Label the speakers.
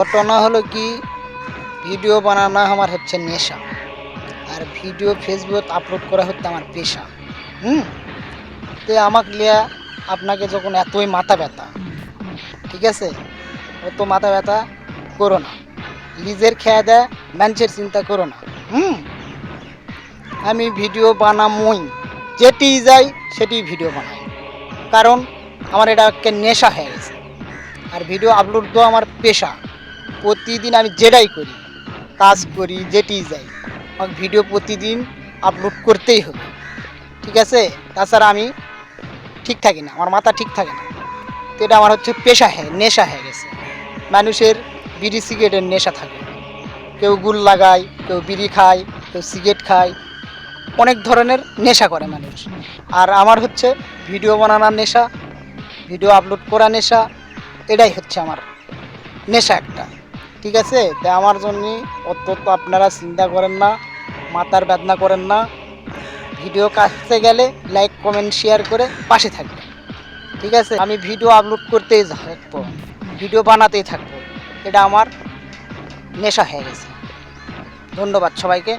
Speaker 1: ঘটনা হলো কি, ভিডিও বানানো আমার হচ্ছে নেশা, আর ভিডিও ফেসবুক আপলোড করা হচ্ছে আমার পেশা। হুম তো আমাকে লিয়া আপনাকে যখন এতই মাথা ব্যথা, ঠিক আছে, অত মাথা ব্যথা করো না। নিজের খেয়া দেয় মানুষের চিন্তা করো না। হুম আমি ভিডিও বানামই, যেটি যাই সেটি ভিডিও বানাই, কারণ আমার এটা একটা নেশা হয়ে গেছে। আর ভিডিও আপলোড দেওয়া আমার পেশা। প্রতিদিন আমি যেটাই করি, কাজ করি, যেটি যাই, আমাকে ভিডিও প্রতিদিন আপলোড করতেই হবে, ঠিক আছে। তাছাড়া আমি ঠিক থাকি না, আমার মাথা ঠিক থাকে না। তো এটা আমার হচ্ছে পেশা, নেশা হয়ে গেছে। মানুষের বিড়ি সিগারেটের নেশা থাকে, কেউ গুল লাগায়, কেউ বিড়ি খায়, কেউ সিগারেট খায়, অনেক ধরনের নেশা করে মানুষ। আর আমার হচ্ছে ভিডিও বানানোর নেশা, ভিডিও আপলোড করা নেশা, এটাই হচ্ছে আমার নেশা একটা, ঠিক আছে। তাই আমার জন্য অত তো আপনারা চিন্তা করেন না, মাথার বেদনা করেন না। ভিডিও কাটতে গেলে লাইক কমেন্ট শেয়ার করে পাশে থাকবেন, ঠিক আছে। আমি ভিডিও আপলোড করতেই থাকবো, ভিডিও বানাতেই থাকবো, এটা আমার নেশা হয়ে গেছে। ধন্যবাদ সবাইকে।